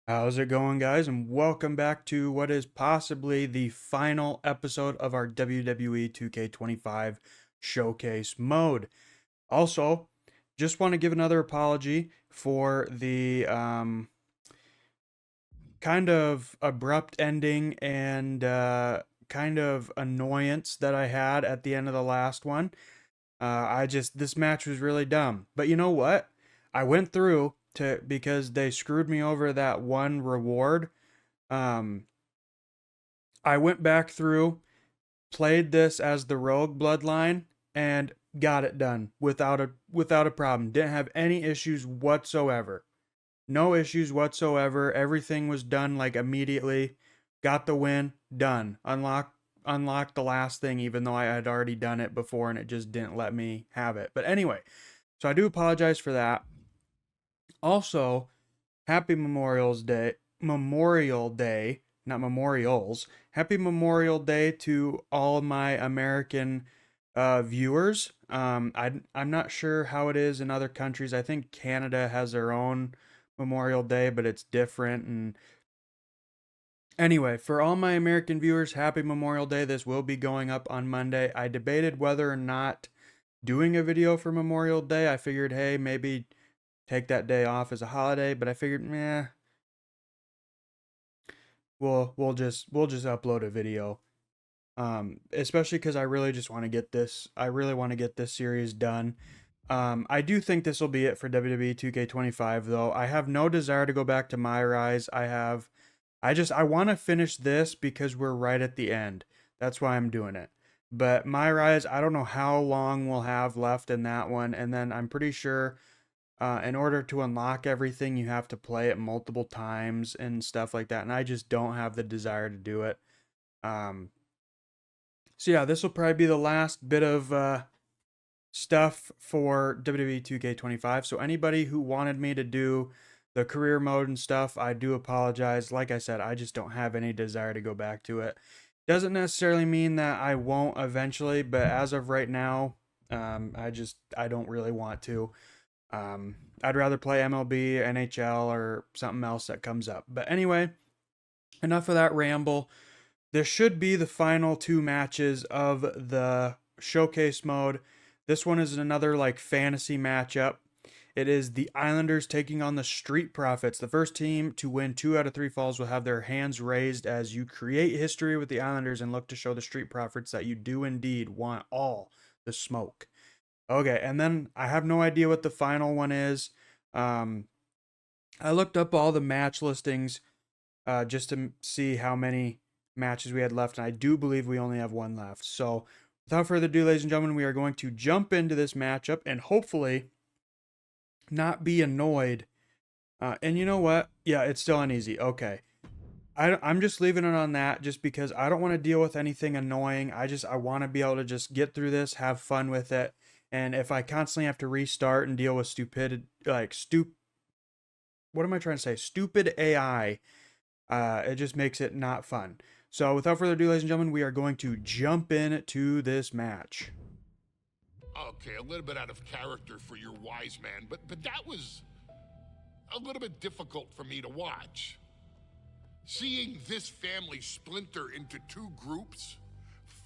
How's it going, guys? And welcome back to what is possibly the final episode of our WWE 2K25 showcase mode. Also, just want to give another apology for the kind of abrupt ending and kind of annoyance that I had at the end of the last one. This match was really dumb. But you know what? I went through to because they screwed me over that one reward. Um, I went back through, played this as the rogue bloodline, and got it done without a problem. Didn't have any issues whatsoever. No issues whatsoever. Everything was done like immediately. Got the win, done. Unlocked the last thing, even though I had already done it before and it just didn't let me have it. But anyway, so I do apologize for that. Also, happy Memorial Day, not memorials. Happy Memorial Day to all my American viewers. I'm not sure how it is in other countries. I think Canada has their own Memorial Day, but it's different. And anyway, for all my American viewers, happy Memorial Day. This will be going up on Monday. I debated whether or not doing a video for Memorial Day. I figured, hey, maybe take that day off as a holiday, but I figured, we'll just upload a video. Especially because I really just want to get this. I really want to get this series done. I do think this will be it for WWE 2K25, though. I have no desire to go back to My Rise. I want to finish this because we're right at the end. That's why I'm doing it. But My Rise, I don't know how long we'll have left in that one, and then I'm pretty sure in order to unlock everything, you have to play it multiple times and stuff like that. And I just don't have the desire to do it. Um, so yeah, this will probably be the last bit of stuff for WWE 2K25. So anybody who wanted me to do the career mode and stuff, I do apologize. Like I said, I just don't have any desire to go back to it. Doesn't necessarily mean that I won't eventually, but as of right now, I don't really want to. I'd rather play MLB, NHL, or something else that comes up. But anyway, enough of that ramble. This should be the final two matches of the showcase mode. This one is another like fantasy matchup. It is the Islanders taking on the Street Profits. The first team to win 2 out of 3 falls will have their hands raised as you create history with the Islanders and look to show the Street Profits that you do indeed want all the smoke. Okay, and then I have no idea what the final one is. I looked up all the match listings just to see how many matches we had left, and I do believe we only have one left. So, without further ado, ladies and gentlemen, we are going to jump into this matchup and hopefully not be annoyed. And you know what? Yeah, it's still uneasy. Okay. I'm just leaving it on that just because I don't want to deal with anything annoying. I want to be able to just get through this, have fun with it. And if I constantly have to restart and deal with what am I trying to say? Stupid AI, it just makes it not fun. So without further ado, ladies and gentlemen, we are going to jump into this match. Okay, a little bit out of character for your wise man, but that was a little bit difficult for me to watch. Seeing this family splinter into two groups,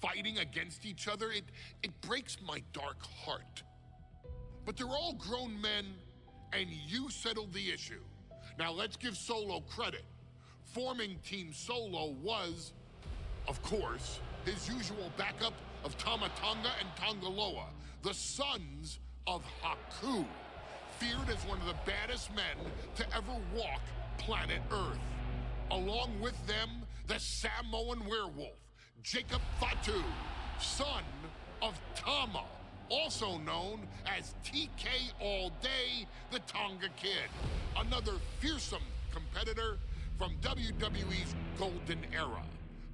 fighting against each other, it breaks my dark heart. But they're all grown men, and you settled the issue. Now let's give Solo credit. Forming Team Solo was, of course, his usual backup of Tama Tonga and Tongaloa, the sons of Haku, feared as one of the baddest men to ever walk planet Earth. Along with them, the Samoan werewolf, Jacob Fatu, son of Tama, also known as TK All Day, the Tonga Kid, another fearsome competitor from WWE's golden era.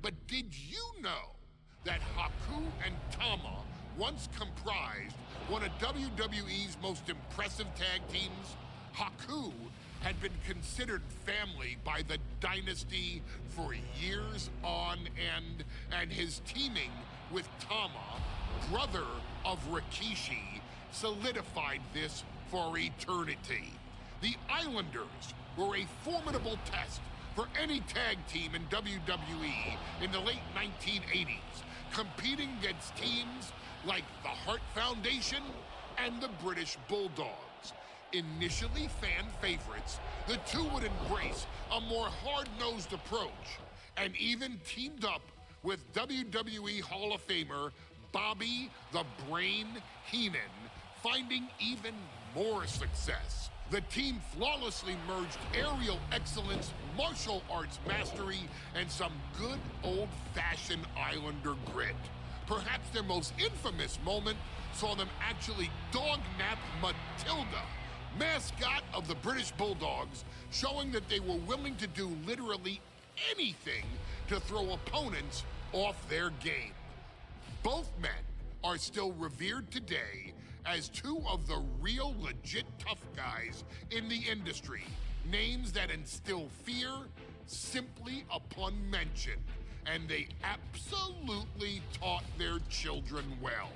But did you know that Haku and Tama once comprised one of WWE's most impressive tag teams? Haku had been considered family by the Dynasty for years on end, and his teaming with Tama, brother of Rikishi, solidified this for eternity. The Islanders were a formidable test for any tag team in WWE in the late 1980s, competing against teams like the Hart Foundation and the British Bulldogs. Initially fan favorites, the two would embrace a more hard-nosed approach and even teamed up with WWE Hall of Famer Bobby the Brain Heenan, finding even more success. The team flawlessly merged aerial excellence, martial arts mastery, and some good old-fashioned Islander grit. Perhaps their most infamous moment saw them actually dog-nap Matilda, mascot of the British Bulldogs, showing that they were willing to do literally anything to throw opponents off their game. Both men are still revered today as two of the real legit tough guys in the industry, names that instill fear simply upon mention, and they absolutely taught their children well.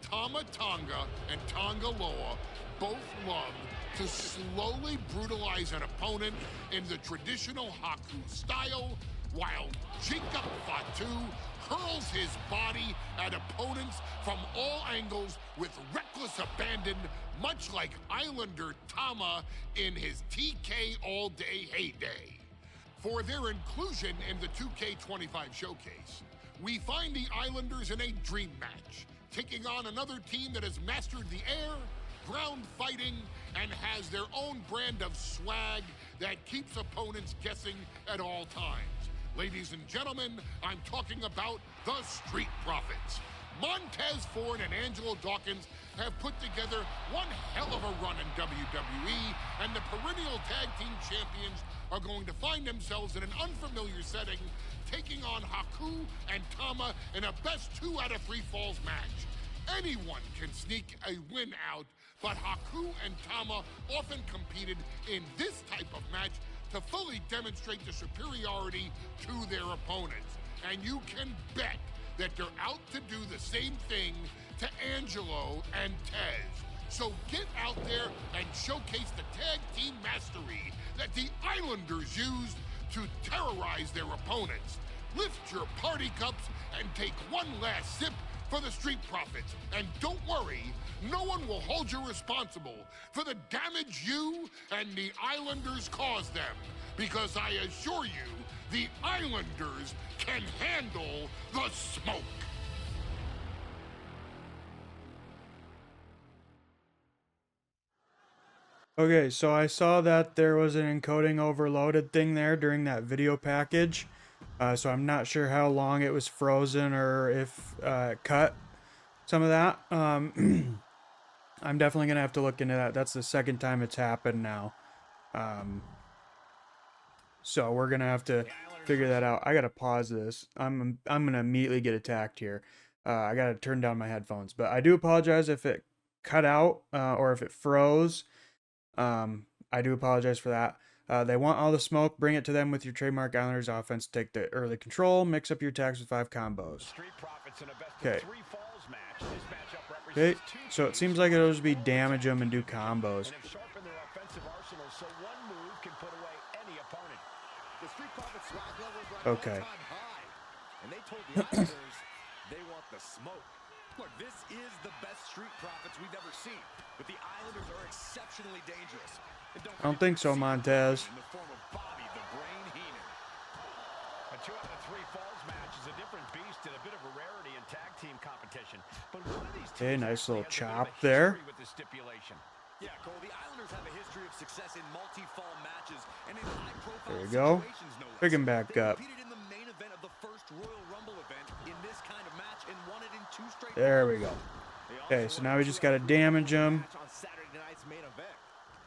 Tama Tonga and Tonga Loa both love to slowly brutalize an opponent in the traditional Haku style, while Jacob Fatu hurls his body at opponents from all angles with reckless abandon, much like Islander Tama in his TK All-Day heyday. For their inclusion in the 2K25 showcase, we find the Islanders in a dream match, taking on another team that has mastered the air, ground fighting, and has their own brand of swag that keeps opponents guessing at all times. Ladies and gentlemen, I'm talking about the Street Profits. Montez Ford and Angelo Dawkins have put together one hell of a run in WWE, and the perennial tag team champions are going to find themselves in an unfamiliar setting, taking on Haku and Tama in a best 2 out of 3 falls match. Anyone can sneak a win out, but Haku and Tama often competed in this type of match to fully demonstrate the superiority to their opponents. And you can bet that they're out to do the same thing to Angelo and Tez. So get out there and showcase the tag team mastery that the Islanders used to terrorize their opponents. Lift your party cups and take one last sip for the Street Profits. And don't worry, no one will hold you responsible for the damage you and the Islanders caused them, because I assure you, the Islanders can handle the smoke. Okay, so I saw that there was an encoding overloaded thing there during that video package. So I'm not sure how long it was frozen or if it cut some of that. I'm definitely gonna have to look into that. That's the second time it's happened now. So we're gonna have to figure that out. I gotta pause this. I'm gonna immediately get attacked here. I gotta turn down my headphones, but I do apologize if it cut out or if it froze. I do apologize for that. They want all the smoke. Bring it to them with your trademark Islanders offense. Take the early control. Mix up your attacks with 5 combos. Okay. Okay. So it seems like it'll just be damage them and do combos. Okay. And they told the Islanders they want the smoke. Look, this is the best Street Profits we've ever seen, but the Islanders are exceptionally dangerous. I don't think so, Montez. In the form of Bobby the Brain Heenan. A 2 out of 3 falls match is a different beast and a bit of a rarity in tag team competition. But one of these Okay, nice little chop there. with the stipulation. Yeah, Cole, the Islanders have a history of success in multi-fall matches and in high-profile There you go. situations, no less. Pick him back They up. competed in the main event of the first Royal Rumble event in this kind of match and won it in 2 straight There we go. Okay, so now we just gotta damage him. on Saturday night's main event.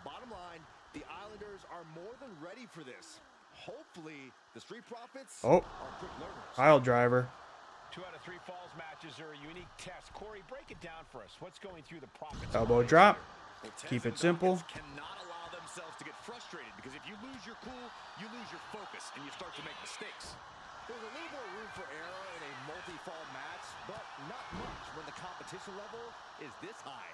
Bottom line, the Islanders are more than ready for this. Hopefully, the Street Profits Oh, are quick learners. pile driver. 2 out of 3 falls matches are a unique test. Corey, break it down for us. What's going through the Profits' Elbow minds drop. here? Well, Tez Keep and it simple. Dawkins cannot allow themselves to get frustrated, because if you lose your cool, you lose your focus and you start to make mistakes. There's a little more room for error in a multi-fall match, but not much when the competition level is this high.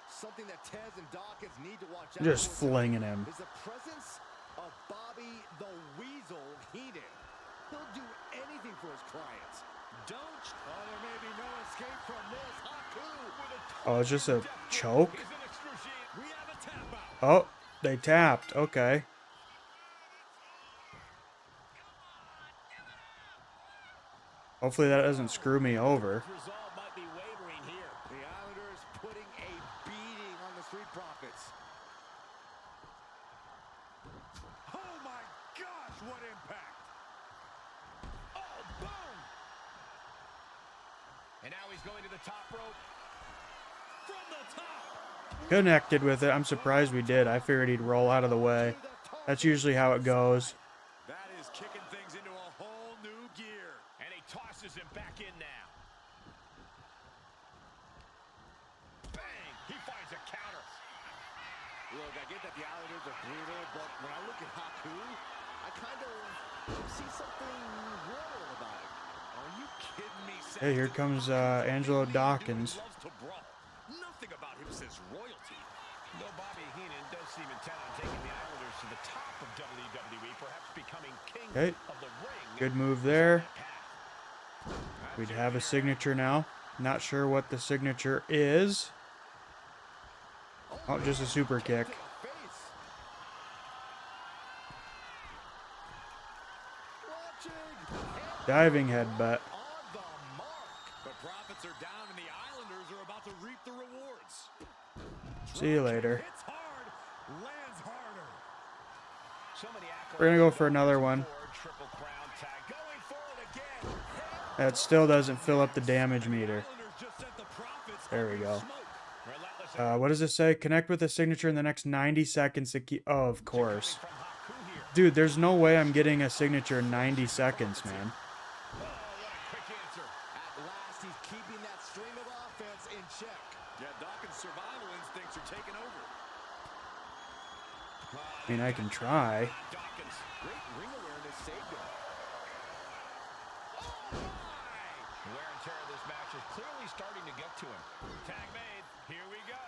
Something that Tez and Dawkins need to watch out Just for flinging him. is the presence of Bobby the Weasel Heenan. He'll do anything for his clients. Don't. Oh, there may be no escape from this. Haku. Oh, it's just a choke? We have a tap out. Oh, they tapped. Okay. Hopefully that doesn't screw me over. Resolve might be wavering here. The Islanders putting a beating on the Street Profits. Oh my gosh, what impact! Oh, boom! And now he's going to the top rope. From the top! Connected with it. I'm surprised we did. I figured he'd roll out of the way. That's usually how it goes. That is kicking things into a whole new gear. And he tosses him back in now. Bang! He finds a counter. Look, I get that the Islanders are brutal, but when I look at Haku, I kind of see something royal about it. Are you kidding me? Hey, here comes Angelo Dawkins. Loves to brawl. Nothing about him says royalty. Though Bobby Heenan does seem intent on taking the Islanders to the top of WWE, perhaps becoming king Okay. of the ring. Good move there. We'd have a signature now. Not sure what the signature is. Oh, just a super kick. Diving headbutt. On the mark. The Profits are down and the Islanders are about to reap the rewards. See you later. Hits hard, lands harder. So many accolades. We're gonna go for another one. Triple crown tag. Going for it again. That still doesn't fill up the damage meter. Islanders just sent the Profits There we up in go. smoke. Relentless What does it say? Connect with the signature in the next 90 seconds to keep. Oh, of course. from Haku here. Dude, there's no way I'm getting a signature in 90 seconds, man. Oh, what a quick answer. At last, he's keeping that stream of offense in check. Yeah, Dawkins' survival instincts are taking over. I mean, I can try. Dawkins. Great ring awareness saved him. Wear and tear of this match is clearly starting to get to him. Tag made. Here we go.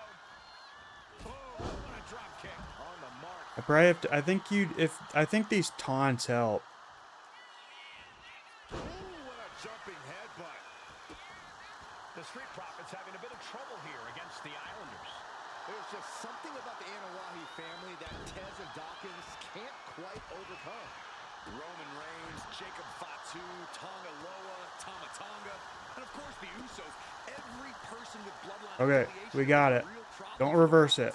Oh, what a drop kick. On the mark. I probably have to. I think these taunts help. Ooh, what a jumping headbutt. The Street Profits having a bit of trouble here against the Islanders. There's just something about the Anawahi family that Tez and Dawkins can't quite overcome. Roman Reigns, Jacob Fatu, Tonga Loa, Tama Tonga, and of course the Usos. Every person with bloodline Okay, affiliation we got is it. a real problem. Don't reverse it.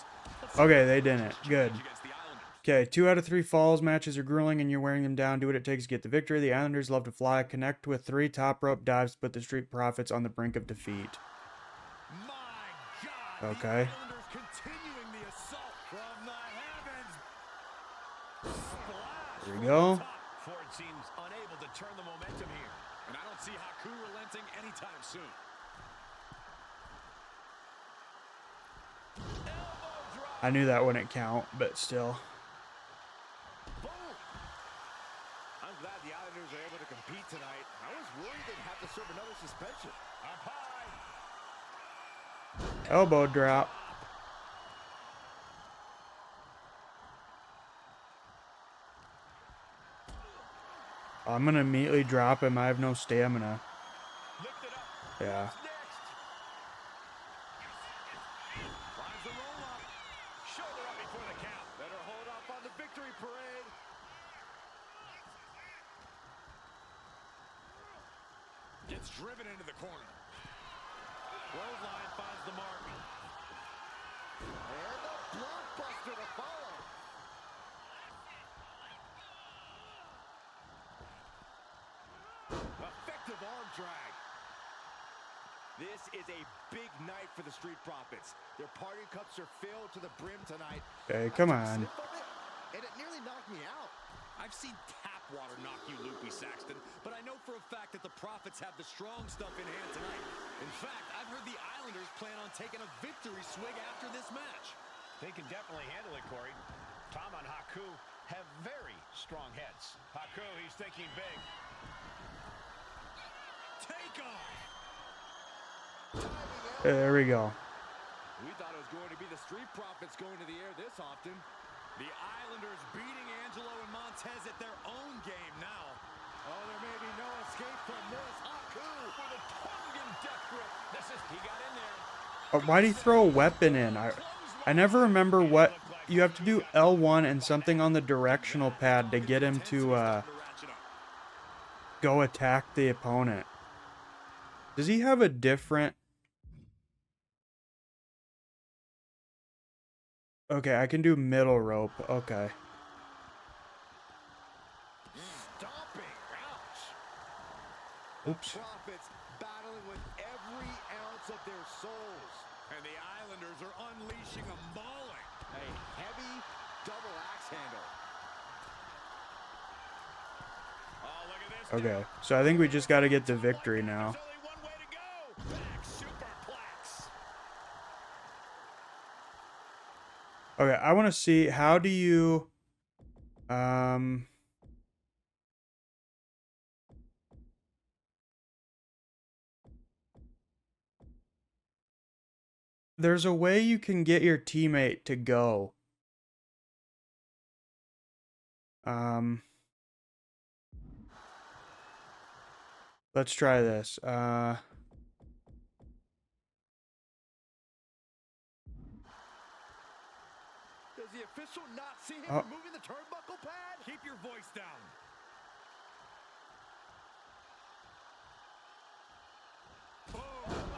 Okay, they didn't. Good. Against the Islanders. Okay, 2 out of 3 falls matches are grueling and you're wearing them down. Do what it takes to get the victory. The Islanders love to fly. Connect with 3 top rope dives, put the Street Profits on the brink of defeat. My God. Okay. The Islanders continuing the assault from the heavens. Splash. Here we from the go. top. Ford seems unable to turn the momentum here. And I don't see Haku relenting anytime soon. I knew that wouldn't count, but still. Boom. I'm glad the Islanders are able to compete tonight. I was worried they'd have to serve another suspension. Up high. Elbow drop. I'm gonna immediately drop him. I have no stamina. Lift it up. Yeah. What's next? Finds the roll up. Shoulder up before the count. Better hold up on the victory parade. Gets driven into the corner. Clothesline finds the mark. And the blockbuster to follow. Effective arm drag. This is a big night for the Street Profits. Their party cups are filled to the brim tonight. Okay, come I took a on. sip of it, and it nearly knocked me out. I've seen tap water knock you loopy, Saxton, but I know for a fact that the Profits have the strong stuff in hand tonight. In fact, I've heard the Islanders plan on taking a victory swig after this match. They can definitely handle it, Corey. Tom and Haku have very strong heads. Haku, he's thinking big. Take off. There we go. We thought it was going to be the Street Profits going to the air this often. The Islanders beating Angelo and Montez at their own game now. Oh, there may be no escape from this. Haku with a tongue and death grip. He got in there. Why'd he throw a weapon in? I never remember what you have to do. L1 and something on the directional pad to get him to go attack the opponent. Does he have a different? Okay, I can do middle rope. Okay. Stomping. Ouch. Oops. The Profits battling with every ounce of their souls. And the Islanders are unleashing a mauling. A heavy double axe handle. Oh, look at this. Okay, so I think we just got to get the victory now. There's only one way to go. Back superplex. Okay, I want to see, how do you there's a way you can get your teammate to go. Let's try this. Does the official not see him Oh. removing the turnbuckle pad? Keep your voice down.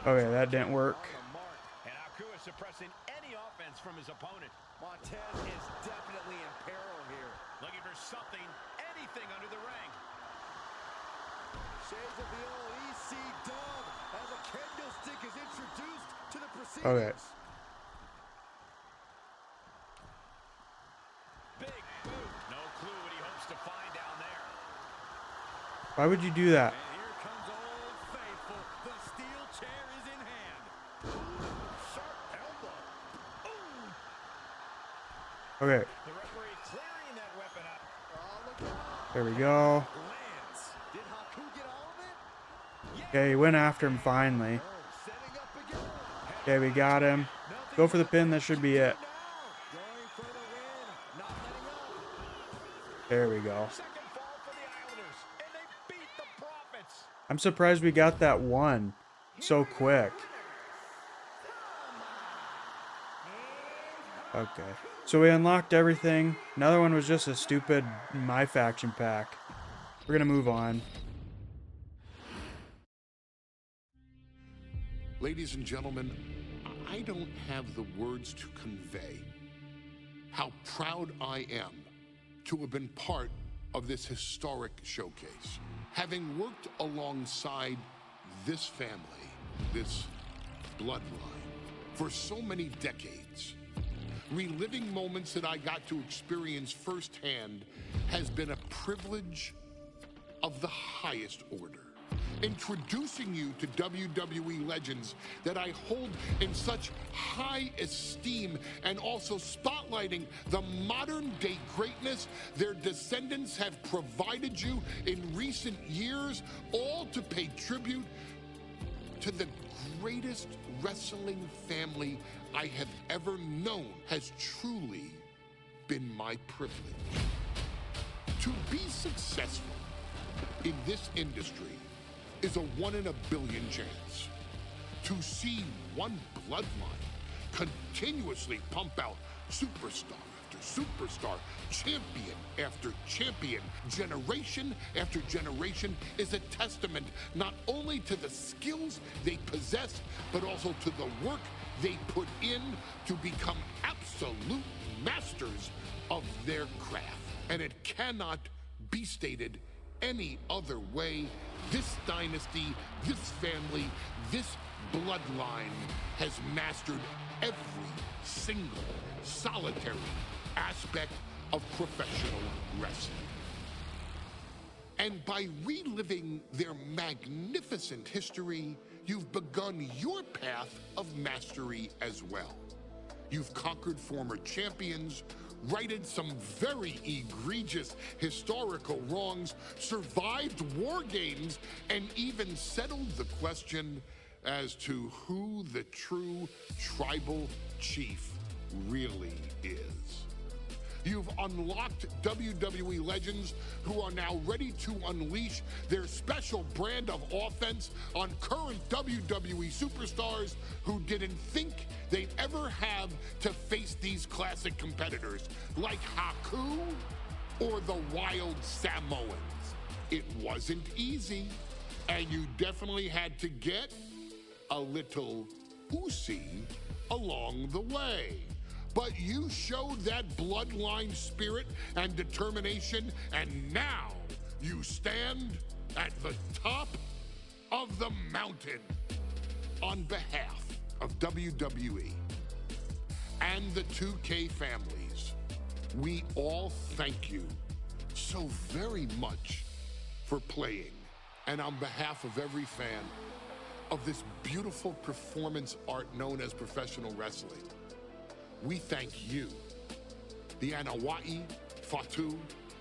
Okay, that didn't work. On the mark. And Haku is suppressing any offense from his opponent. Montez is definitely in peril here. Looking for something, anything under the ring. Shades of the old EC dub as a kendo stick is introduced to the proceedings. Okay. Big boot. No clue what he hopes to find down there. Why would you do that? And here comes Old Faithful. The steel chair is in hand. Sharp elbow. Ooh. Okay, The referee clearing that weapon up. Oh, look out. there we go. Lands. Did Haku get all of it? Okay, he went after him finally. Oh, setting up again. Okay, we got him. Go for the pin, that should be it. Now, going for the win. Not letting up. There we go. Second fall for the Islanders, and they beat the Profits. I'm surprised we got that one so quick. Okay, so we unlocked everything. Another one was just a stupid My Faction pack. We're gonna move on. Ladies and gentlemen, I don't have the words to convey how proud I am to have been part of this historic showcase. Having worked alongside this family, this bloodline, for so many decades, reliving moments that I got to experience firsthand has been a privilege of the highest order. Introducing you to WWE legends that I hold in such high esteem, and also spotlighting the modern day greatness their descendants have provided you in recent years, all to pay tribute to the greatest wrestling family I have ever known, has truly been my privilege. To be successful in this industry is a 1 in a billion chance. To see one bloodline continuously pump out superstar after superstar, champion after champion, generation after generation, is a testament not only to the skills they possess, but also to the work they put in to become absolute masters of their craft. And it cannot be stated any other way. This dynasty, this family, this bloodline has mastered every single solitary aspect of professional wrestling. And by reliving their magnificent history, you've begun your path of mastery as well. You've conquered former champions, righted some very egregious historical wrongs, survived war games, and even settled the question, as to who the true tribal chief really is. You've unlocked WWE legends who are now ready to unleash their special brand of offense on current WWE superstars who didn't think they'd ever have to face these classic competitors like Haku or the Wild Samoans. It wasn't easy, and you definitely had to get a little oozy along the way. But you showed that bloodline spirit and determination, and now you stand at the top of the mountain. On behalf of WWE and the 2K families, we all thank you so very much for playing. And on behalf of every fan of this beautiful performance art known as professional wrestling, we thank you, the Anoa'i, Fatu,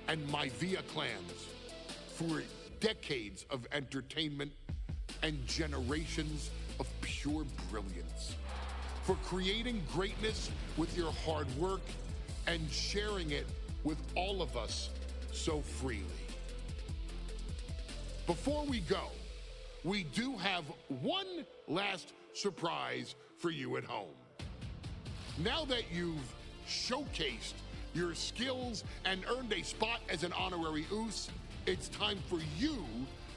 and Maivia clans, for decades of entertainment and generations of pure brilliance, for creating greatness with your hard work and sharing it with all of us so freely. Before we go, we do have one last surprise for you at home. Now that you've showcased your skills and earned a spot as an honorary Uce, it's time for you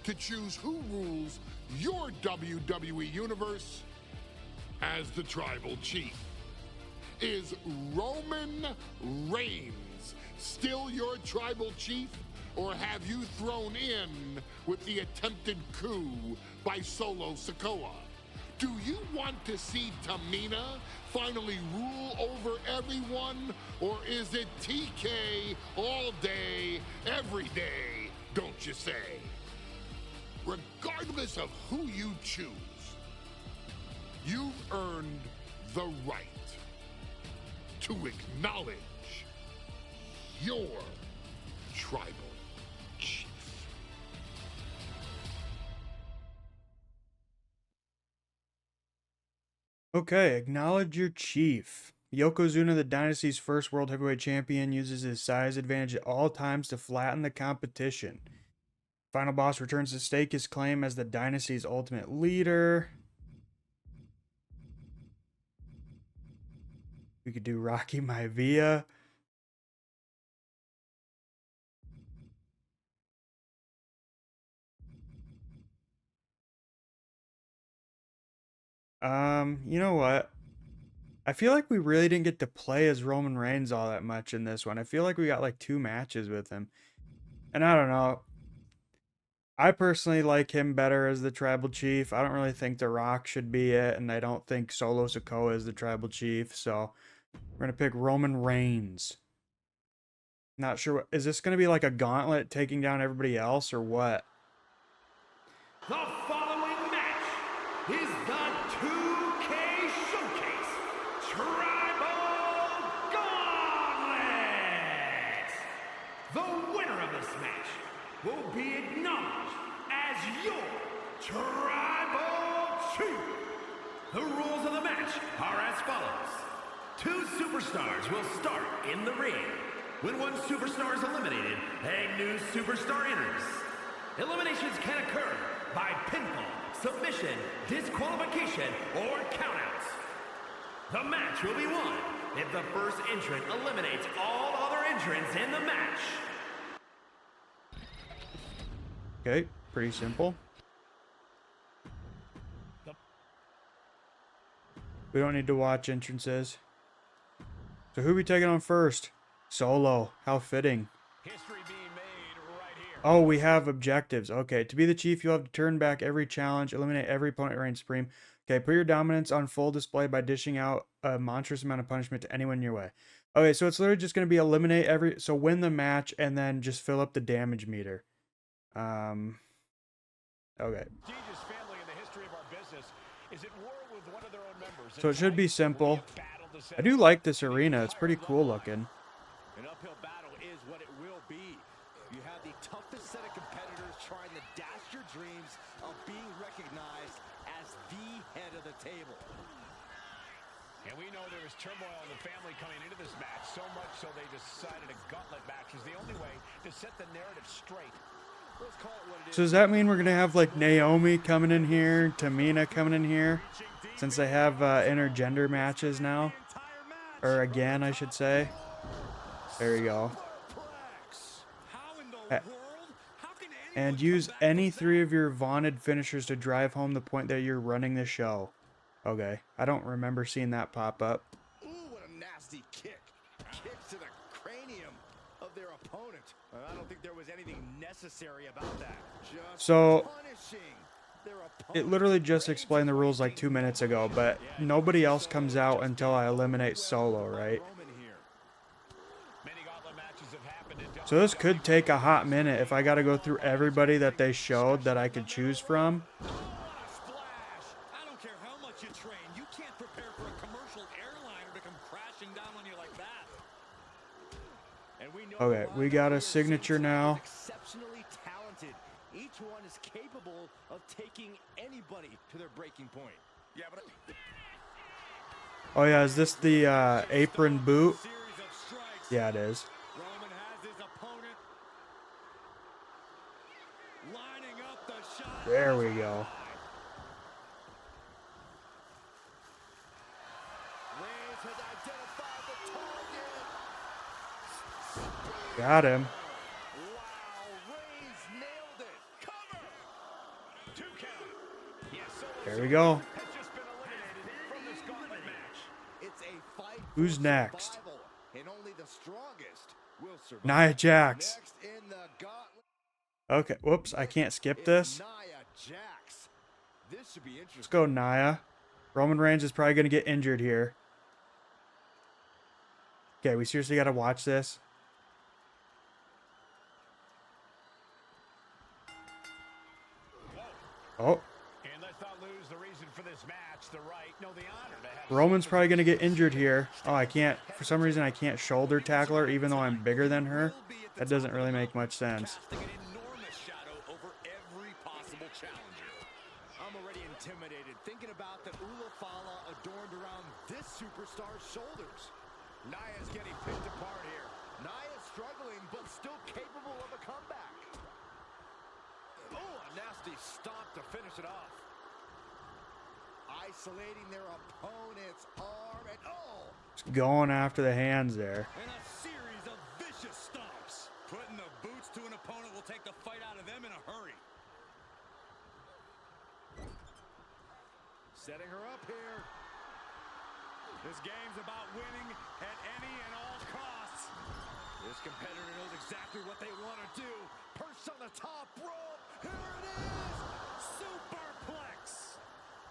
to choose who rules your WWE universe as the Tribal Chief. Is Roman Reigns still your Tribal Chief, or have you thrown in with the attempted coup by Solo Sikoa? Do you want to see Tamina finally rule over everyone, or is it TK all day, every day, don't you say? Regardless of who you choose, you've earned the right to acknowledge your tribal chief. Okay, acknowledge your chief. Yokozuna, the Dynasty's first World Heavyweight Champion, uses his size advantage at all times to flatten the competition. Final Boss returns to stake his claim as the Dynasty's ultimate leader. We could do Rocky Maivia. You know what? I feel like we really didn't get to play as Roman Reigns all that much in this one. I feel like we got like 2 matches with him. And I don't know. I personally like him better as the Tribal Chief. I don't really think The Rock should be it, and I don't think Solo Sikoa is the Tribal Chief, so we're going to pick Roman Reigns. Not sure what, is this going to be like a gauntlet taking down everybody else or what? The following match is the 2K Showcase Tribal Gauntlet. The winner of this match will be acknowledged as your Tribal Chief. The rules of the match are as follows. 2 superstars will start in the ring. When one superstar is eliminated, a new superstar enters. Eliminations can occur by pinfall, submission, disqualification, or countouts. The match will be won if the first entrant eliminates all other entrants in the match. Okay, pretty simple. We don't need to watch entrances. So who are we taking on first? Solo. How fitting. History being made right here. Oh, we have objectives. Okay, to be the chief, you'll have to turn back every challenge, eliminate every opponent, reign supreme. Okay, put your dominance on full display by dishing out a monstrous amount of punishment to anyone in your way. Okay, so it's literally just going to be eliminate every... So win the match and then just fill up the damage meter. Okay. Prestigious family in the history of our business is at war with one of their own members. So it should be simple. I do like this arena. It's pretty cool looking. An uphill battle is what it will be. You have the toughest set of competitors trying to dash your dreams of being recognized as is the head of the table. And we know there was turmoil in the family coming into this match, so much so they decided a gauntlet match was the only way to set the narrative straight. Let's call it what it is. So does that mean we're gonna have like Naomi coming in here, Tamina coming in here, since they have intergender matches now, or again, I should say. There you go. And use any 3 of your vaunted finishers to drive home the point that you're running the show. Okay, I don't remember seeing that pop up. Ooh, what a nasty kick. Kick to the cranium of their opponent. I don't think there was anything necessary about that. Just So, punishing their opponent. it literally just explained the rules like 2 minutes ago, but nobody else comes out until I eliminate Solo, right? Many gauntlet matches have happened in So this could take a hot minute if I gotta go through everybody that they showed that I could choose from. Oh, what a splash. I don't care how much you train. You can't prepare for a commercial airliner to come crashing down on you like that. And we know Okay, we got a signature now. exceptionally talented. Each one is capable of taking anybody to their breaking point. Yeah, but Oh yeah, is this the apron boot? series of strikes. Yeah, it is. Roman has his opponent lining up the shot. There we go. Reigns has identified the target. Got him. Wow, Reigns nailed it. Cover. 2 count. Yes, so There we go. has just been eliminated from this gauntlet match. It's a fight Who's for next? survival, and only the strongest will survive. Nia Jax. Next in the gauntlet Okay, whoops, I can't skip is this. Nia Jax. This should be interesting. Let's go, Nia. Roman Reigns is probably gonna get injured here. Okay, we seriously gotta watch this. Oh, And let's not lose the reason for this match, the right, no, the honor to have Roman's probably gonna get injured here. Oh, I can't, for some reason I can't shoulder tackle her even though I'm bigger than her. That doesn't really make much sense. Casting an enormous shadow over every possible challenger. I'm already intimidated thinking about the Ulafala adorned around this superstar's shoulders. Nia's getting picked apart here. Nia's struggling, but still capable of a comeback. Oh, a nasty stomp to finish it off. Isolating their opponent's arm and Just going after the hands there. and a series of vicious stomps. Putting the boots to an opponent will take the fight out of them in a hurry. Setting her up here. This game's about winning at any and all costs. This competitor knows exactly what they want to do. Perched on the top rope. Here it is. Superplex.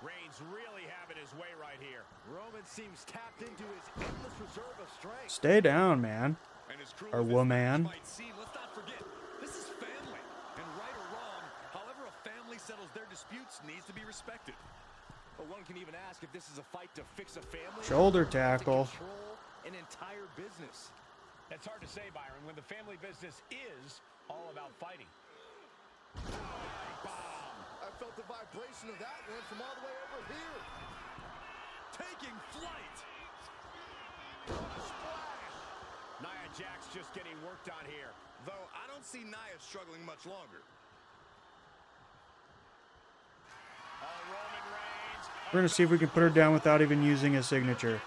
Reigns really having his way right here. Roman seems tapped into his endless reserve of strength. Stay down, man. And as cruel Or as this woman. match might seem, let's not forget, this is family. And right or wrong, however a family settles their disputes needs to be respected. But one can even ask if this is a fight to fix a family. Shoulder or to tackle. control an entire business. It's hard to say, Byron, when the family business is all about fighting. Bomb. I felt the vibration of that one from all the way over here. Taking flight. What a splash. Nia Jax just getting worked on here. Though I don't see Nia struggling much longer. Roman Reigns. We're gonna see if we can put her down without even using a signature.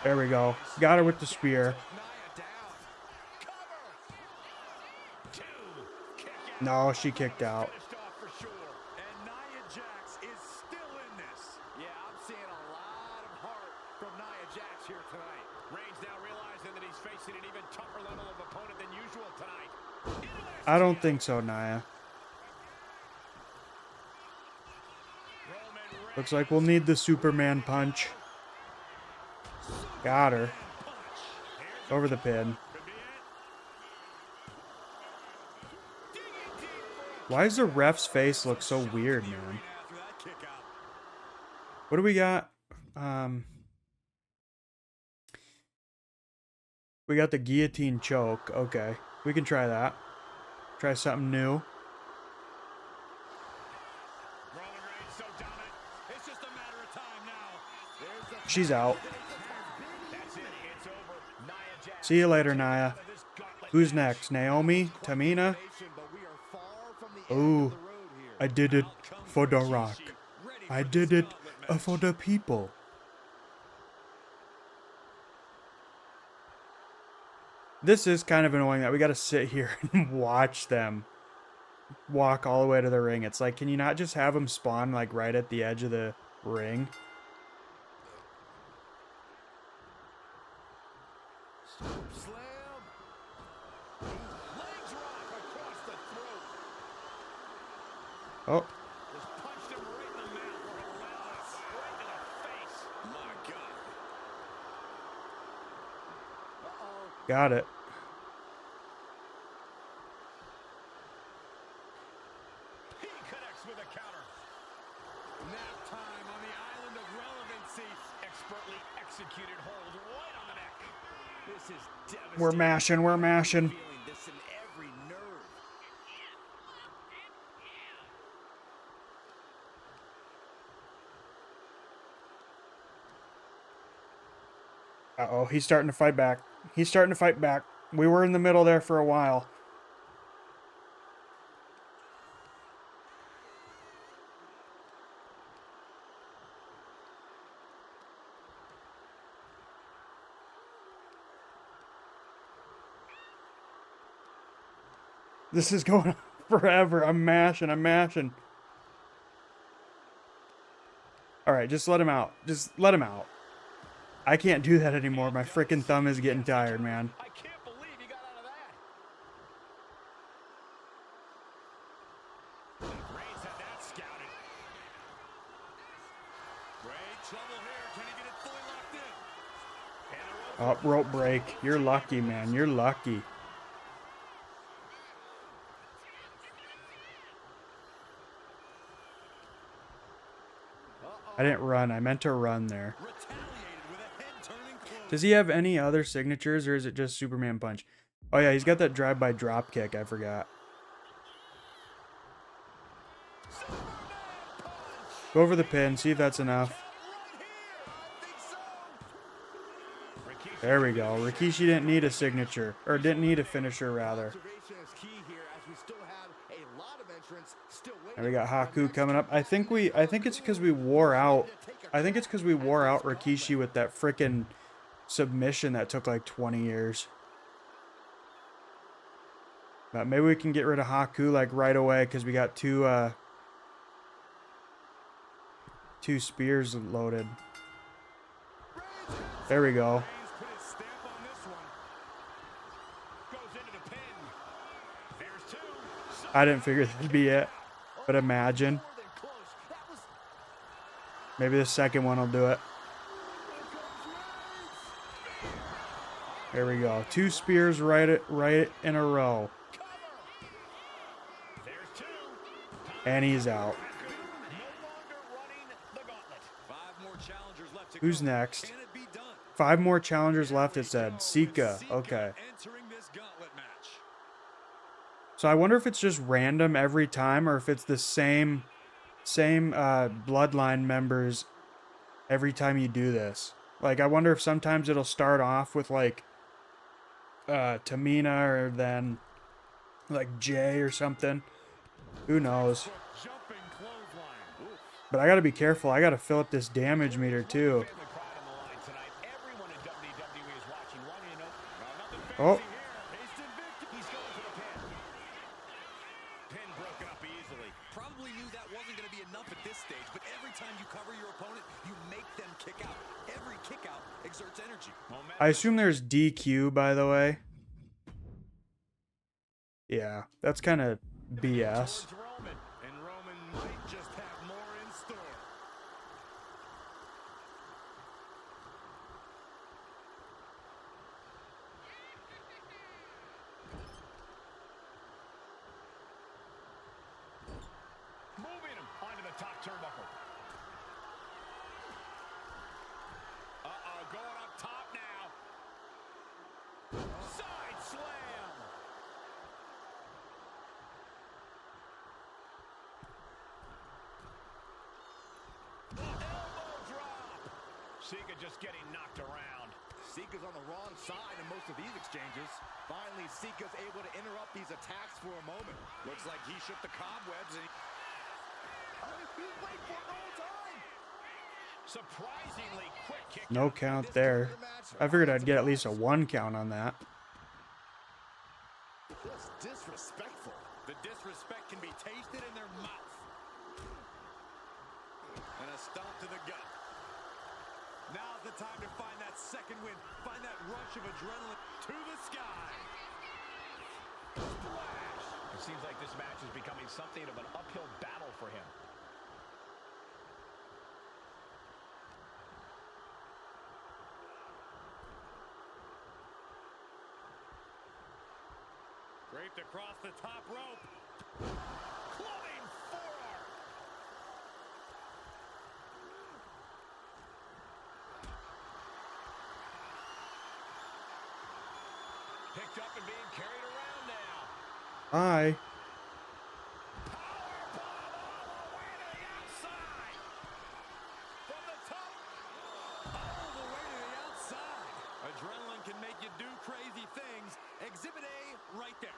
There we go. Got her with the spear. Nia down. Cover. 2. Kick out. No, she kicked out. Finished off for sure. And Nia Jax is still in this. Yeah, I'm seeing a lot of heart from Nia Jax here tonight. Reigns now realizing that he's facing an even tougher level of opponent than usual tonight. I don't think so, Nia. Roman Reigns. Looks like we'll need the Superman punch. Got her. Over the pin. Could be it. Why does the ref's face look so weird, man? After that kick out. What do we got? We got the guillotine choke. Okay, we can try that. Try something new. Roman Reigns so dominant. she's out. That's it. It's over. Nia Jax See you later, Nia. out of this gauntlet Who's match. next? Naomi? Tamina? But we are far from the end Ooh, of the road here. I did it Out comes for The Rikishi, Rock. ready I for did this it gauntlet match. for the people. This is kind of annoying that we got to sit here and watch them walk all the way to the ring. It's like, can you not just have them spawn like right at the edge of the ring? Slam. Leg drop across the throat. Oh, Just punched him right in the mouth. Relentless. Right to the face. My God. Uh-oh. got it. He connects with a counter. Nap time on the island of relevancy. Expertly executed hold right on the neck. This is devastating. We're mashing, we're mashing. Feeling this in every nerve. Uh-oh, he's starting to fight back. He's starting to fight back. We were in the middle there for a while. This is going on forever. I'm mashing, I'm mashing. Alright, just let him out. Just let him out. I can't do that anymore. My freaking thumb is getting tired, man. I can't believe he got out of that. Reigns had that scouted. Great trouble here. Can he get it fully locked in? Oh, rope break. You're lucky, man. You're lucky. I didn't run. I meant to run there. Retaliated with a head-turning close. Does he have any other signatures, or is it just Superman Punch? Oh, yeah, he's got that drive-by drop kick. I forgot. Go over the pin. See if that's enough. There we go. Rikishi didn't need a signature. Or didn't need a finisher, rather. Observation is key here as we still have a lot of entrants still waiting. And we got Haku coming up. I think it's because we wore out. I think it's because we wore out Rikishi with that frickin' submission that took like 20 years. But maybe we can get rid of Haku like right away because we got two spears loaded. There we go. Reigns put his stamp on this one. Goes into the pin. There's two. I didn't figure that'd be it. But imagine. More than close. That was Maybe the second one will do it. There we go. Two spears right in a row. There's two. And he's out. No longer running the gauntlet. 5 more challengers left to Who's go. next? Can it be done? 5 more challengers left, it said. Sika. Okay. Entering this gauntlet match. So I wonder if it's just random every time or if it's the same bloodline members every time you do this. Like, I wonder if sometimes it'll start off with like Tamina or then like Jay or something. Who knows? Jumping clothesline. Oof. But I gotta be careful. I gotta fill up this damage meter too. Family pride on the line tonight. Everyone in WWE is watching. Wanting to know. Nothing fancy Oh. here. Instant victory. He's going for the pin. Pin broken up easily. Probably knew that wasn't going to be enough at this stage, but every time you cover your opponent, you make them kick out. Every kick out exerts energy. I assume there's DQ, by the way. Yeah, that's kind of BS. Towards Roman, and Roman might just have more in store. Moving him onto the top turnbuckle. Uh-oh, going up top now. Side slam. The elbow drop. Sika just getting knocked around. Sika's on the wrong side in most of these exchanges. Finally, Sika's able to interrupt these attacks for a moment. Looks like he shook the cobwebs and he's waiting for it the whole time. Surprisingly quick kick. No count there. I figured I'd get at least a 1 count on that. Just disrespectful. The disrespect can be tasted in their mouth. And a stomp to the gut. Now's the time to find that second win. Find that rush of adrenaline to the sky. Splash. It seems like this match is becoming something of an uphill battle for him. Draped across the top rope. Clubbing forearm. Picked up and being carried around now. Bye. Powerbomb all the way to the outside. From the top. All the way to the outside. Adrenaline can make you do crazy things. Exhibit A right there.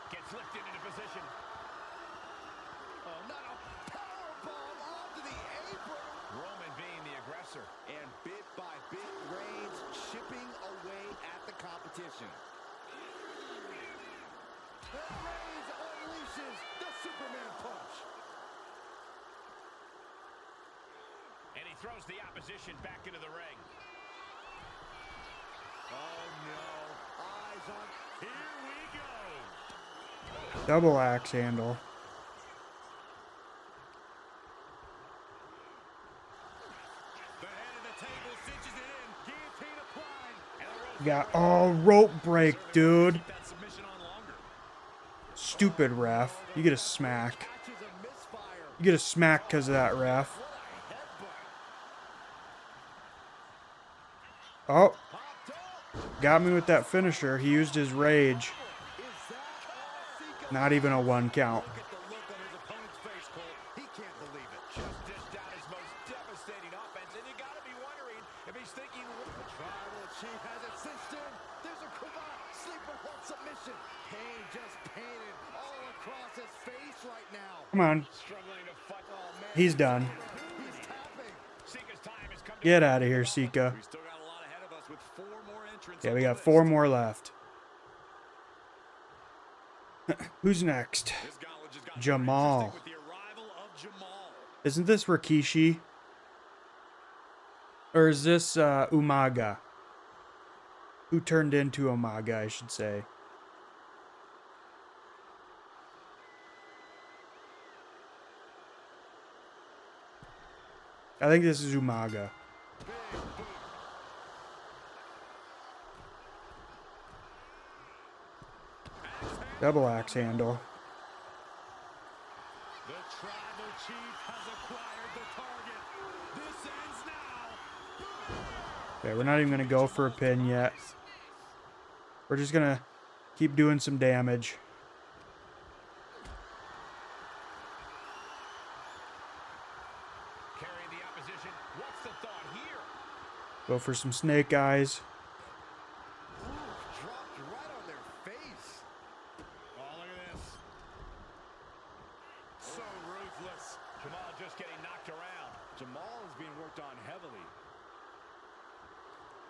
Gets lifted into position. Oh, not a powerbomb onto the apron. Roman being the aggressor. And bit by bit, Reigns chipping away at the competition. And Reigns unleashes the Superman punch. And he throws the opposition back into the ring. Oh no. Eyes on. Here we go. Double axe handle. The head of the table cinches it in. Guillotine applied. And the rope Got rope break, dude. keep that submission on longer. Stupid ref. You get a smack. Catches a misfire. You get a smack because of that ref. What a headbutt. Oh, Popped up. got me with that finisher. He used his rage. Is that all Sika? Not even a 1 count. Look at the look on his opponent's face, Cole. He can't believe it. Just dished out his most devastating offense, and you gotta be wondering if he's thinking, The tribal chief has it cinched in. There's a cravat. Sleeper hold submission. Pain just painted all across his face right now. Come on. struggling to fight. Oh, man. He's done. He's tapping. Sika's time has come to Get out of here, Sika. We still got a lot ahead of us with 4 more entrants. Yeah, on we the got list. 4 more left. Who's next? This gauntlet just got Jamal. more interesting with the arrival of Jamal. Isn't this Rikishi? Or is this Umaga? Who turned into Umaga, I should say. I think this is Umaga. Double axe handle. The tribal chief has acquired the target. This ends now. Okay, we're not even going to go for a pin yet. We're just going to keep doing some damage. carry the opposition. What's the thought here? Go for some snake eyes. Ooh, dropped right on their face. Oh, look at this. So ruthless. Jamal just getting knocked around. Jamal is being worked on heavily.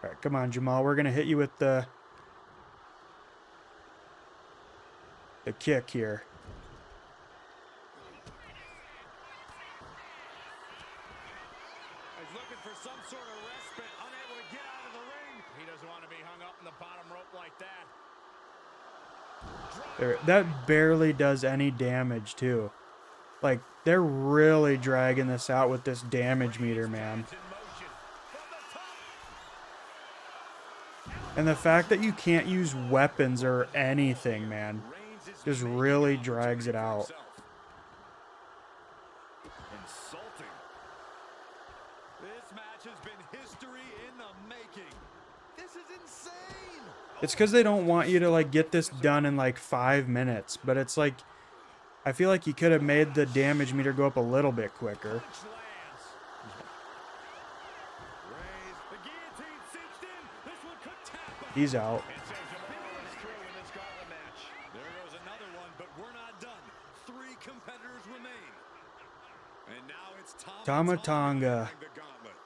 All right, come on, Jamal. We're going to hit you with the kick here. He's looking for some sort of respite, unable to get out of the ring. He doesn't want to be hung up in the bottom rope like that. There, that barely does any damage, too. Like, they're really dragging this out with this damage meter, man. It's in motion. From the top. And the fact that you can't use weapons or anything, man, Reigns is just making really an drags it opportunity out. for himself. Insulting. This match has been history in the making. This is insane. It's because they don't want you to, like, get this done in, like, 5 minutes. But it's like, I feel like he could have made the damage meter go up a little bit quicker. Punch lands. Reigns, the guillotine cinched in. This one could tap out. He's out. It says tomorrow is through in this gauntlet match. There goes another one, but we're not done. 3 competitors remain. And now it's Tama Tonga Tonga. entering the gauntlet.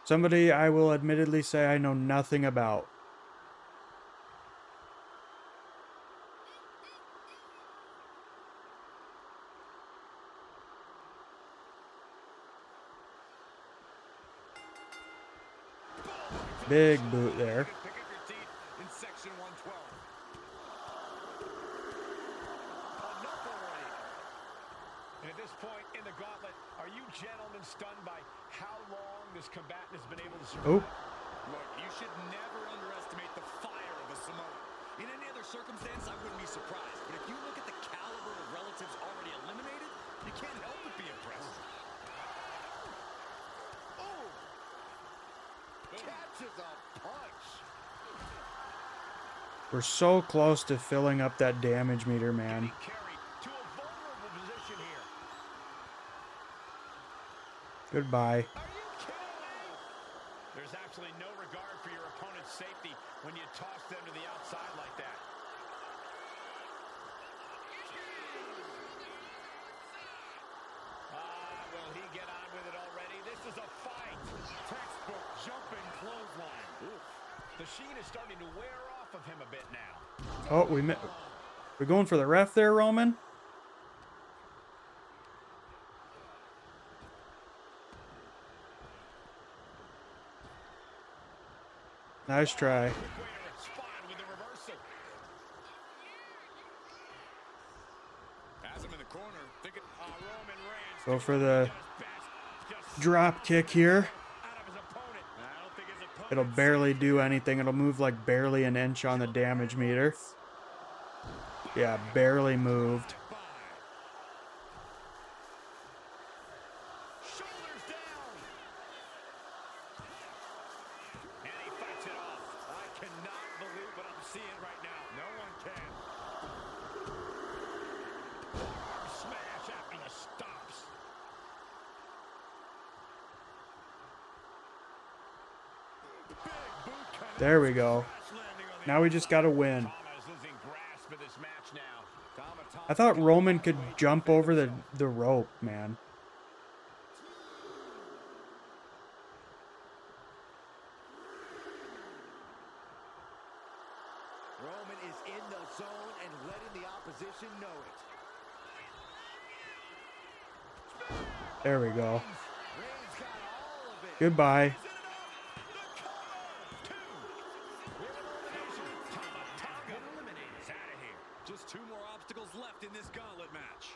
Somebody I will admittedly say I know nothing about. Big boot there. Pick up your teeth in section 112. Enough already. And at this point in the gauntlet, are you gentlemen stunned by how long this combatant has been able to survive? Oh, Look, you should never underestimate the fire of a Samoan. In any other circumstance, I wouldn't be surprised. But if you look at the caliber of relatives already eliminated, you can't help but be impressed. Oh! Catches a punch. we're so close to filling up that damage meter, man. Carried to a vulnerable position here. Goodbye. Are you kidding me? There's absolutely no regard for your opponent's safety when you toss them to the outside like that. Will he get on with it already? This is a fight. Textbook jumping clothesline. Oof. The sheen is starting to wear off of him a bit now. Oh, we're going for the ref there, Roman? Nice try. Quick way to respond with the reversal. Has him in the corner. Thinking, Roman Reigns Go for the just drop kick here. out of his opponent. I don't think his opponent. It'll barely do anything. It'll move like barely an inch on the damage meter. Yeah, barely moved. Shoulders down. And he fights it off. I cannot believe what I'm seeing right now. No one can. Smash after the stops. Big boot connects. There we go. Crash landing on the Now we just gotta win. Tama is losing grasp of this match now. Tama I thought Roman could jump over the rope, man. Roman is in the zone and letting the opposition know it. There we go. Reigns got all of it. Goodbye. Just 2 more obstacles left in this gauntlet match.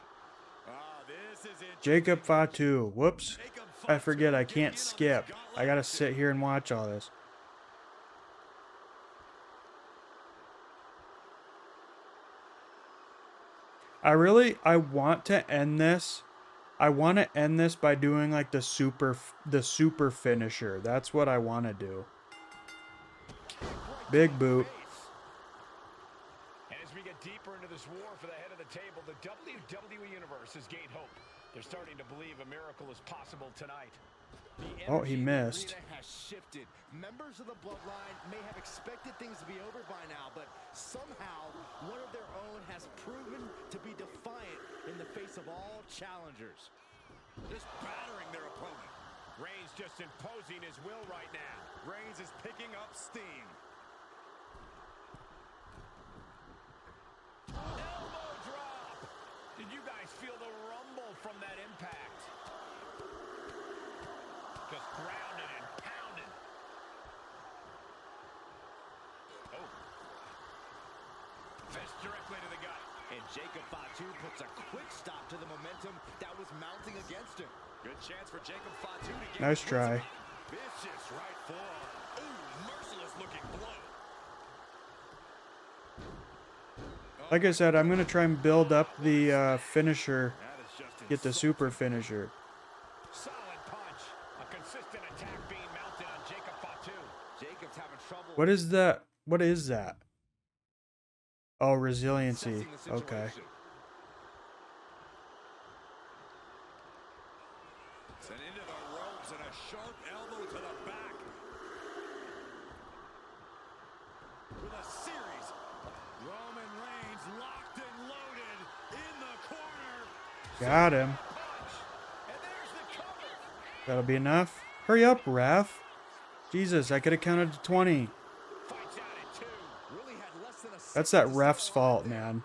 This is it. Jacob Fatu. Whoops. Jacob I forget I Fatu can't getting in on this skip. gauntlet I gotta action. sit here and watch all this. I want to end this. I want to end this by doing like the super finisher. That's what I want to do. Big boot. And as we get deeper into this war for the head of the table, the WWE Universe has gained hope. They're starting to believe a miracle is possible tonight. The Oh, he energy in the missed. arena has shifted. Members of the Bloodline may have expected things to be over by now, but somehow one of their own has proven to be defiant in the face of all challengers. Just battering their opponent. Reigns just imposing his will right now. Reigns is picking up steam. Elbow drop. Did you guys feel the rumble from that impact? Just grounded and pounded. Oh. Fist directly to the gut. And Jacob Fatu puts a quick stop to the momentum that was mounting against him. Good chance for Jacob Fatu to get Nice try. vicious right forearm. Ooh, merciless looking blow. Like I said, I'm gonna try and build up the finisher. That is just Get the super finisher. Solid punch. A consistent attack being mounted on Jacob Fatu. Jacob's having trouble. What is that? What is that? Oh, resiliency. assessing the Okay. situation. Got him. That'll be enough. Hurry up, ref. Jesus, I could have counted to 20. That's that ref's fault, man.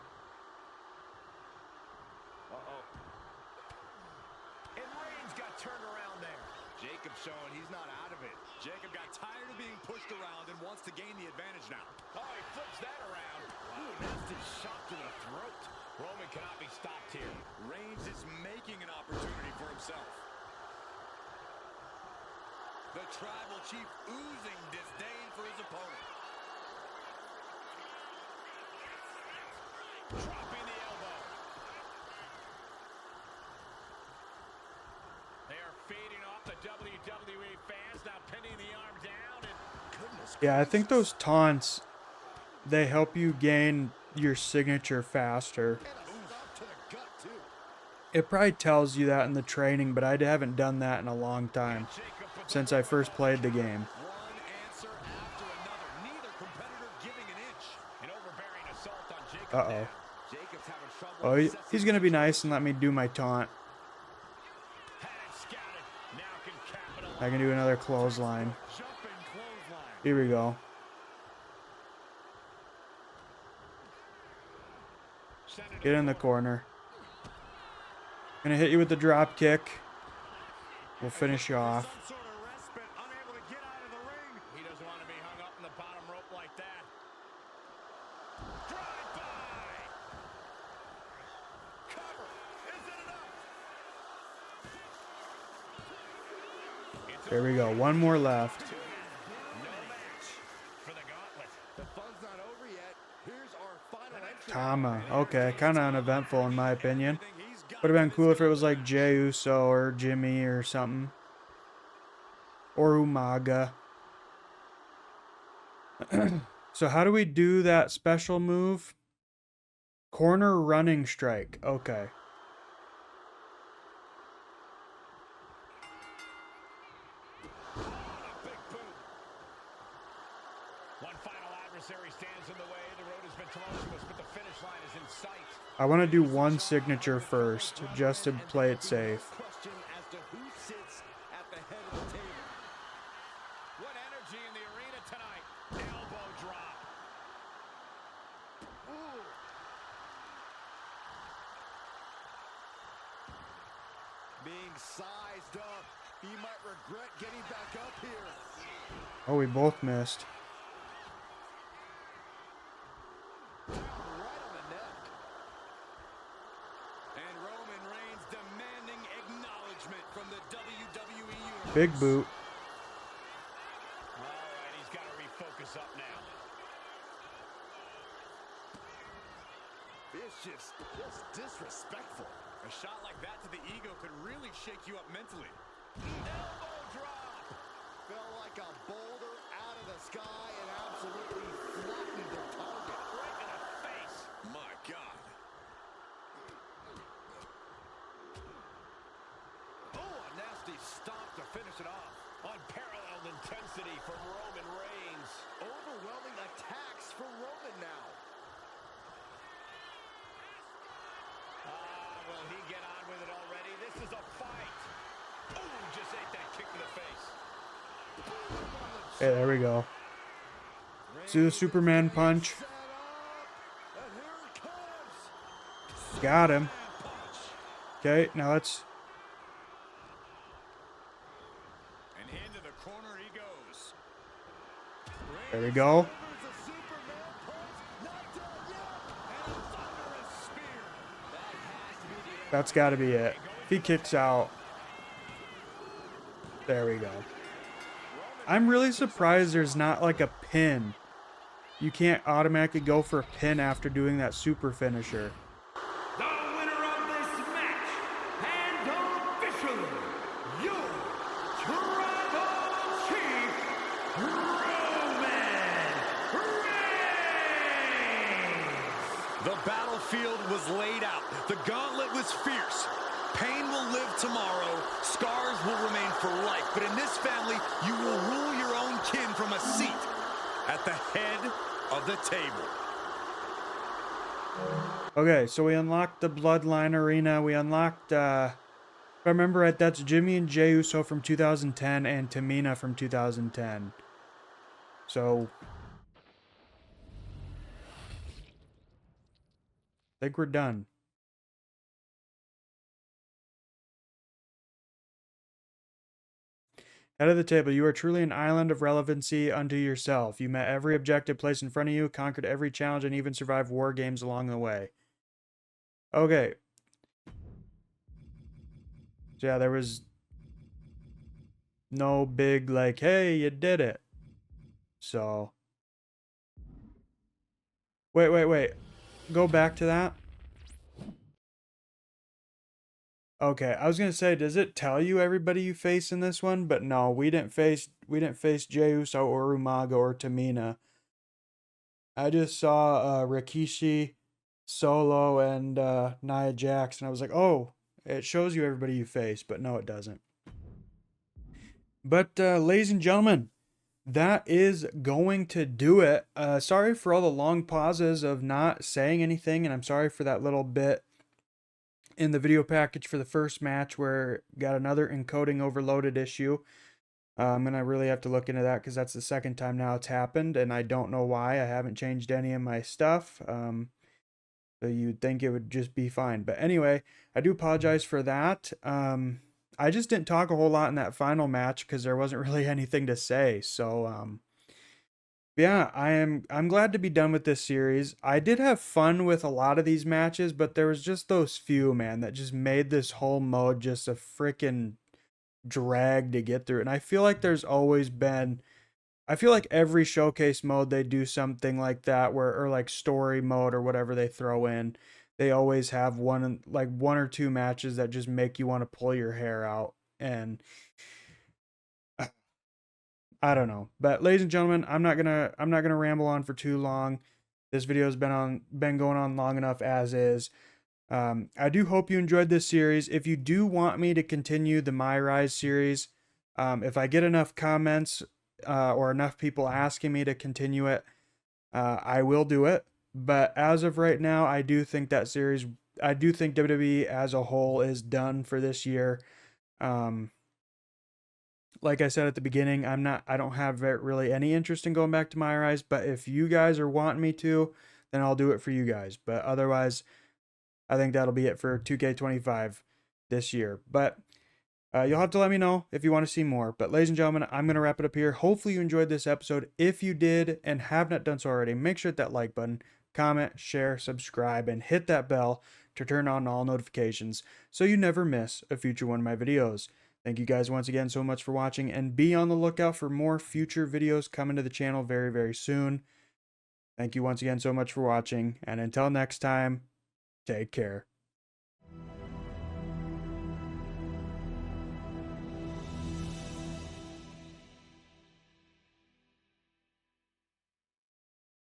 And Reigns got turned around there. Jacob showing he's not out of it. Jacob got tired of being pushed around and wants to gain the advantage now. Oh, he flips that around. Ooh, nasty shot to the throat. Roman cannot be stopped here. Reigns is making an opportunity for himself. The tribal chief oozing disdain for his opponent. Dropping the elbow. They are feeding off the WWE fans, now pinning the arm down. And goodness Yeah, I think those taunts, they help you gain your signature faster. It probably tells you that in the training, but I haven't done that in a long time. Since I first played the game. One answer after another. Neither competitor giving an inch. an overbearing assault on Jacob. Uh-oh. Jacob's having trouble. Oh, he's going to be nice and let me do my taunt. Had it scouted. Now can capitalize. I can do another clothesline. Jumping clothesline. Here we go. Get in the corner. Gonna hit you with the drop kick. We'll finish you off. Some sort of respite, unable to get out of the ring. He doesn't want to be hung up in the bottom rope like that. Drive by. Cover. Is it enough? There we go. One more left. No match for the gauntlet. The fun's not over yet. Here's our final entry. Tama. Okay, kind of uneventful in my opinion. He's got Would have been cool if it was like Jey Uso or Jimmy or something. Or Umaga. So how do we do that special move? Corner running strike. Okay. A big boot. One final adversary stands in the way. The road has been tumultuous, but the finish line is in sight. I want to do one signature first, just to play it safe. question as to who sits at the head of the table. What energy in the arena tonight. Elbow drop. Ooh. Being sized up. He might regret getting back up here. Oh, we both missed. Right on the neck. And Roman Reigns demanding acknowledgement from the WWE Universe. Big boot. All right, he's got to refocus up now. Vicious, just disrespectful. A shot like that to the ego could really shake you up mentally. Elbow drop. Felt like a boulder out of the sky and absolutely flattened the target. Right in the face. My God. Oh, a nasty stomp to finish it off. Unparalleled intensity from Roman Reigns. Overwhelming attacks for Roman now. Will he get on with it already? This is a fight. Oh, just ate that kick to the face. Hey, there we go. See the Superman punch? Set up, and here it comes. Got him. Okay, now let's... And into the corner he goes. There we go. There's a Superman punch. Not done yet. And a thunderous spear. That has to be the end. That's got to be it. If he kicks out... There we go. I'm really surprised there's not like a pin. You can't automatically go for a pin after doing that super finisher. The winner of this match, and officially, your Tribal Chief, Roman Reigns! The battlefield was laid out. The gauntlet was fierce. Pain will live tomorrow. Scars will remain for life. But in this family, you will rule your own kin from a seat at the head of the table. Okay, so we unlocked the Bloodline Arena. We unlocked, if I remember right, that's Jimmy and Jey Uso from 2010 and Tamina from 2010. So, I think we're done. Head of the table, you are truly an island of relevancy unto yourself. You met every objective placed in front of you, conquered every challenge, and even survived war games along the way. Okay. So yeah, there was no big, like, hey, you did it. So. Wait. Go back to that. Okay, I was gonna say, does it tell you everybody you face in this one? But no, we didn't face Jey Uso or Umaga or Tamina. I just saw Rikishi, Solo, and Nia Jax, and I was like, oh, it shows you everybody you face, but no, it doesn't. But ladies and gentlemen, that is going to do it. Sorry for all the long pauses of not saying anything, and I'm sorry for that little bit in the video package for the first match where got another encoding overloaded issue. And I really have to look into that because that's the second time now it's happened, and I don't know why. I haven't changed any of my stuff. So you'd think it would just be fine. But anyway, I do apologize for that. I just didn't talk a whole lot in that final match because there wasn't really anything to say. So yeah, I'm glad to be done with this series. I did have fun with a lot of these matches, but there was just those few, man, that just made this whole mode just a freaking drag to get through. And I feel like there's always been, I feel like every showcase mode they do something like that, where, or like story mode or whatever they throw in, they always have one or two matches that just make you want to pull your hair out. And I don't know. But ladies and gentlemen, I'm not gonna ramble on for too long. This video has been going on long enough as is. I do hope you enjoyed this series. If you do want me to continue the My Rise series, if I get enough comments or enough people asking me to continue it, I will do it. But as of right now, I do think WWE as a whole is done for this year. Um, like I said at the beginning, I don't have really any interest in going back to My Rise. But if you guys are wanting me to, then I'll do it for you guys. But otherwise, I think that'll be it for 2K25 this year. But you'll have to let me know if you want to see more. But ladies and gentlemen, I'm going to wrap it up here. Hopefully you enjoyed this episode. If you did and have not done so already, make sure to hit that like button, comment, share, subscribe, and hit that bell to turn on all notifications so you never miss a future one of my videos. Thank you guys once again so much for watching, and be on the lookout for more future videos coming to the channel very, very soon. Thank you once again so much for watching, and until next time, take care.